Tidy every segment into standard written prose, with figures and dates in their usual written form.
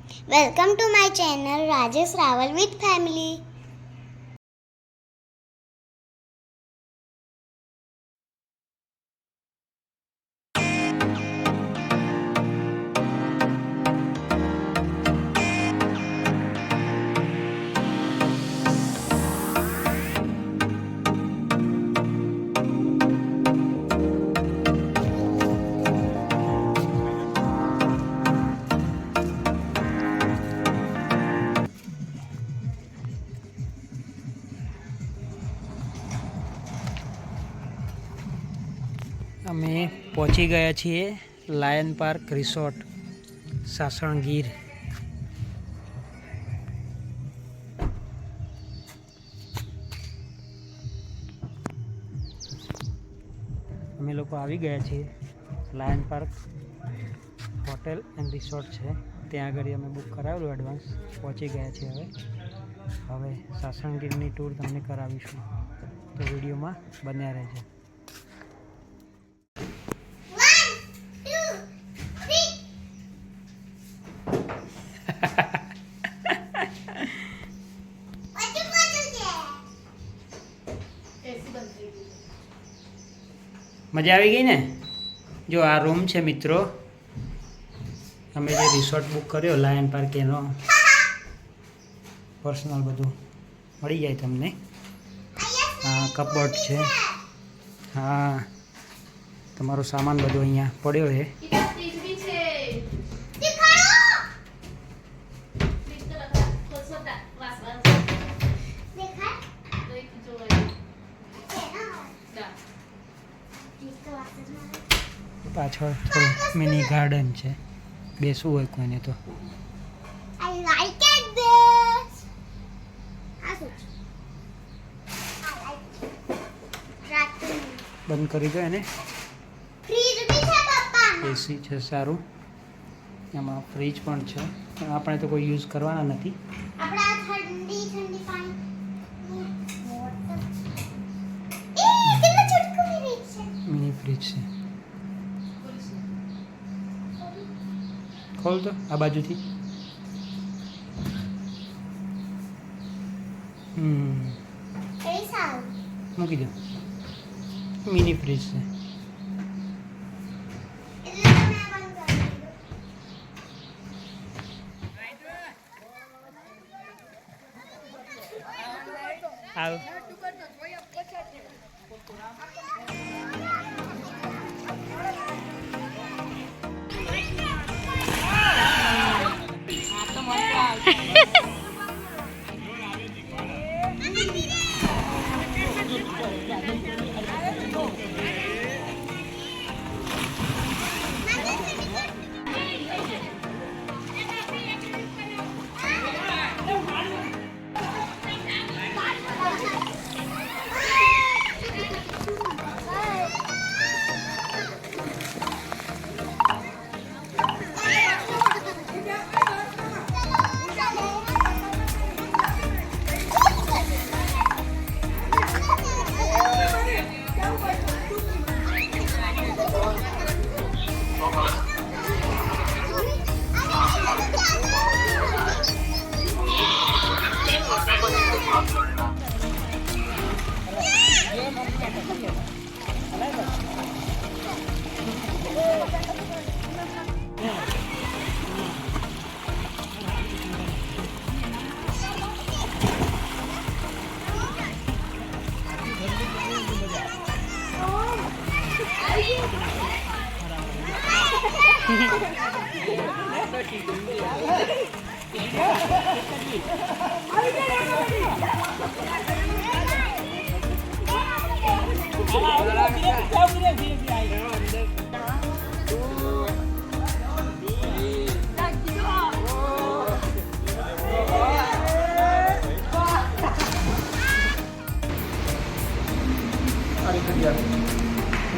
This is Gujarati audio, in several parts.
Welcome to my channel Rajesh Rawal with family. અમે પહોંચી ગયા છીએ લાયન પાર્ક રિસોર્ટ સાસણગીર. અમે લોકો આવી ગયા છીએ. Lion park hotel and resort છે, ત્યાં આગળ અમે બુક કરાવેલું એડવાન્સ. પહોંચી ગયા છીએ. હવે સાસણગીરની ટૂર તમને કરાવીશું, તો વિડીયોમાં બન્યા રહેજો. મજા આવી ગઈ ને? જો આ રૂમ છે મિત્રો, અમે જે રિસોર્ટ બુક કર્યો લાયન પાર્ક, એનો પર્સનલ બધું મળી જાય તમને. હા, કપબોર્ડ છે. હા, તમારો સામાન બધો અહીંયા પડ્યો છે. પાછળ થોડું મિની ગાર્ડન છે, બેસવું હોય કોઈને તો. I like it this. બંધ કરી દો એને. ફ્રીજ બી છે પપ્પા. એસી છે સારું, એમાં ફ્રીજ પણ છે, પણ આપણે તો કોઈ યુઝ કરવાના નથી. આપણા ઠંડી પાણી. મિની ફ્રીજ છે. ખોલ તો આ બાજુથી. મૂકી દો. મિની ફ્રીજ છે. આવ.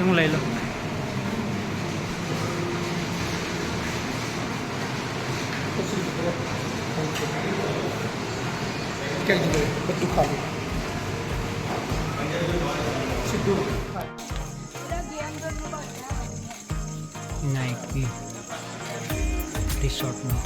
હું લઈ લો. બધું ખાવું સીધું નાઇટ વ્યૂ રિસોર્ટનો.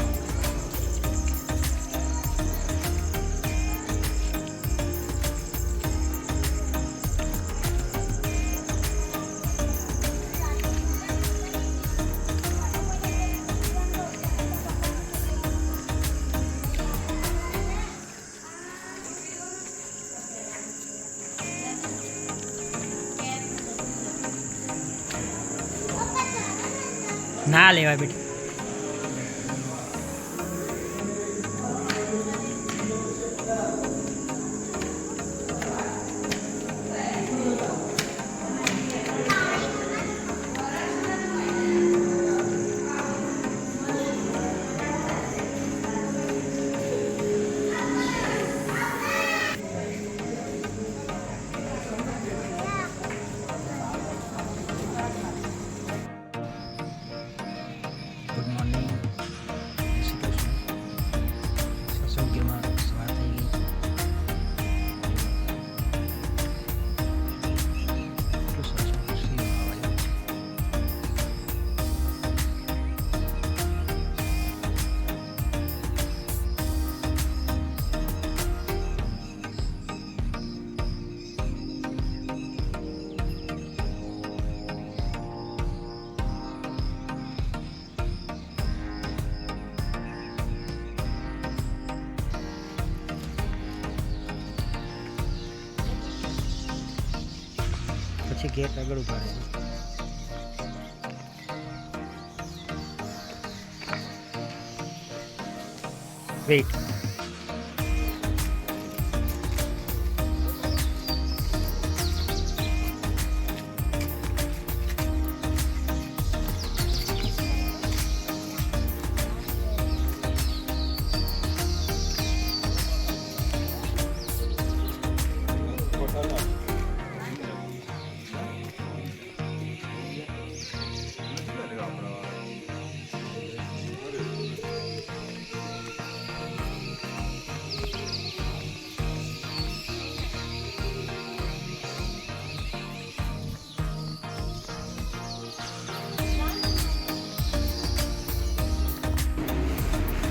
ના લેવાય બેટા. Good morning. શ્રી કૃષ્ણ. સત્સંગમાં સવાર થઈ ગઈ. એટલું સરસ શ્રી આવવા જાય છે. પછી ગેટ આગળ ઉભા રહે. વેઇટ.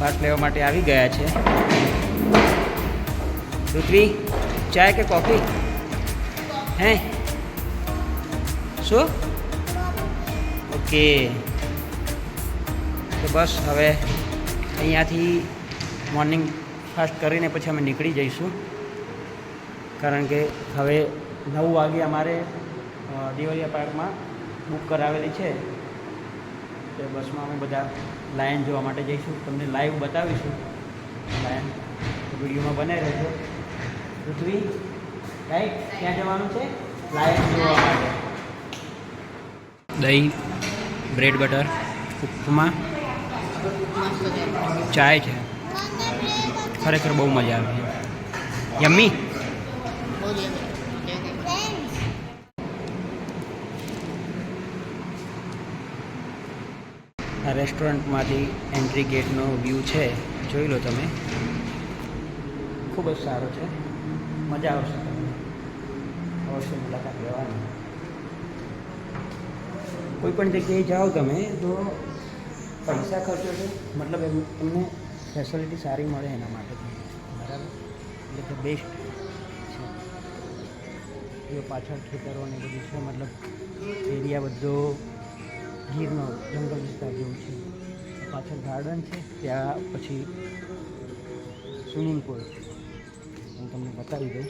પાસ લેવા માટે આવી ગયા છે. પૃથ્વી, ચાય કે કોફી? હે શું? ઓકે. તો બસ હવે અહીંયાથી મોર્નિંગ ફાસ્ટ કરીને પછી અમે નીકળી જઈશું, કારણ કે હવે 9 વાગે અમારે દેવરિયા પાર્કમાં બુક કરાવેલી છે. તો બસમાં અમે બધા લાયન જોવા માટે જઈશું. તમને લાઈવ બતાવીશું લાયન. તો વિડીયોમાં બનાવી રહેજો. પૃથ્વી, રાઈટ, ક્યાં જવાનું છે? લાયન જોવા માટે. દહીં, બ્રેડ બટર, ઉપમા, ચાય છે. ખરેખર બહુ મજા આવે છે. યમ્મી. આ રેસ્ટોરન્ટમાંથી એન્ટ્રી ગેટનો વ્યૂ છે, જોઈ લો તમે. ખૂબ જ સારો છે, મજા આવશે તમને. અવશ્ય મુલાકાત લેવાની. કોઈ પણ જગ્યાએ જાઓ તમે તો પૈસા ખર્ચો છે, મતલબ તમને ફેસિલિટી સારી મળે એના માટે, બરાબર? એટલે કે બેસ્ટ છે. એ પાછળ ખેતરો ને બધું છે, મતલબ એરિયા બધો ગીરનો જંગલ વિસ્તાર જેવું છે. પાછળ ગાર્ડન છે, ત્યાં પછી સ્વિમિંગ પુલ હું તમને બતાવી દઉં.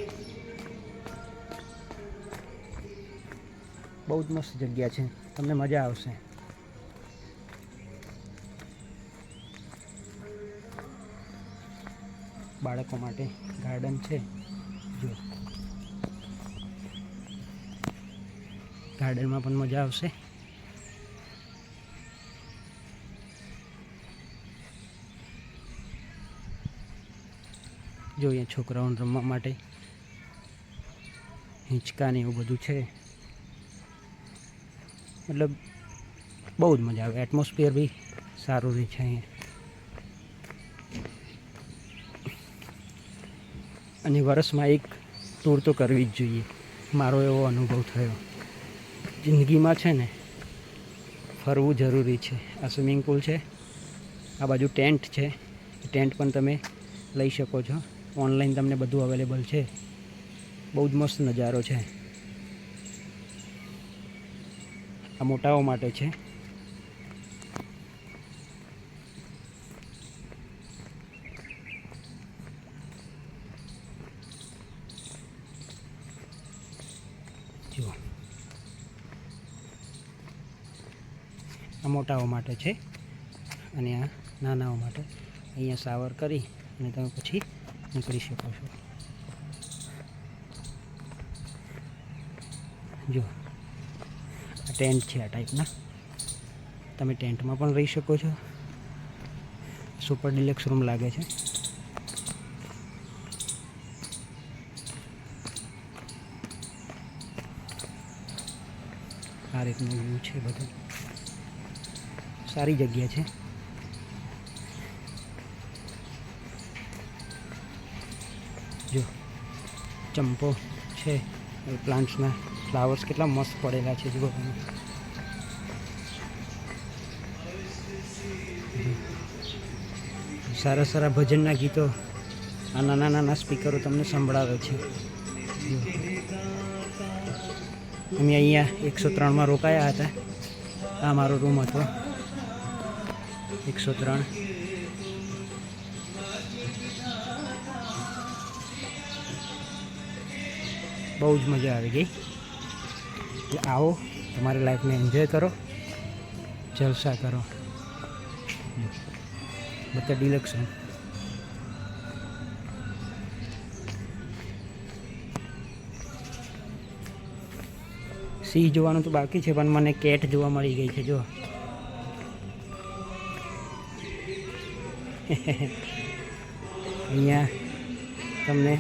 બહુ જ મસ્ત જગ્યા છે, તમને મજા આવશે. બાળકો માટે ગાર્ડન છે. જો ગાર્ડનમાં પણ મજા આવશે. જો અહીંયા છોકરાઓને રમવા માટે હિંચકા ને એવું બધું છે. મતલબ બહુ જ મજા આવે. એટમોસ્ફિયર બી સારું રહે છે અહીંયા. અને વર્ષમાં એક ટૂર તો કરવી જ જોઈએ. મારો એવો અનુભવ થયો. જિંદગીમાં છે ને ફરવું જરૂરી છે. આ સ્વિમિંગ પુલ છે, આ બાજુ ટેન્ટ છે. ટેન્ટ પણ તમે લઈ શકો છો. ઓનલાઈન તમને બધું અવેલેબલ છે. બહુ જ મસ્ત નજારો છે. આ મોટાઓ માટે છે. જુઓ, આ મોટાઓ માટે છે અને આ નાનાઓ માટે. અહીંયા શાવર કરી અને તમે પછી નીકળી શકો છો. જો આ ટેન્ટ છે આ ટાઈપના. તમે ટેન્ટમાં પણ રહી શકો છો. સુપર ડિલક્સ રૂમ લાગે છે. આ રીતનું વ્યૂ છે બધું. સારી જગ્યા છે. જો ચંપો છે, એ પ્લાન્ટ્સના ફ્લાવર્સ કેટલા મસ્ત પડેલા છે. જુઓ તમે. સારા સારા ભજનના ગીતો આ નાના નાના સ્પીકરો તમને સંભળાવે છે. અમે અહીંયા 103માં રોકાયા હતા. આ મારો રૂમ હતો 103. બહુ જ મજા આવી ગઈ. એટલે આવો, તમારી લાઈફને એન્જોય કરો, જલસા કરો. બધા ડિલક્સ રૂમ. સિંહ જોવાનું તો બાકી છે, પણ મને કેટ જોવા મળી ગઈ છે. જો અહીંયા તમને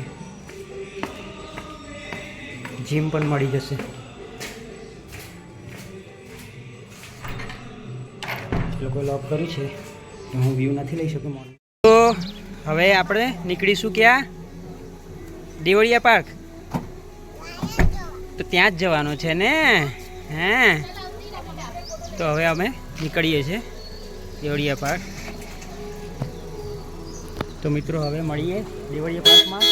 જીમ પણ મળી જશે. લોકો લોક કર્યું છે તો હું વ્યૂ નથી લઈ શકું. તો હવે આપણે નીકળીશું ક્યાં? દેવળિયા પાર્ક. તો ત્યાં જ જવાનું છે ને? હે, તો હવે અમે નીકળીએ છીએ દેવળિયા પાર્ક. તો મિત્રો હવે મળીએ દેવળિયા પાર્કમાં.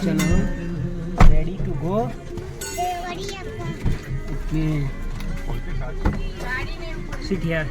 ચલો, ready to go. Okay, sit here.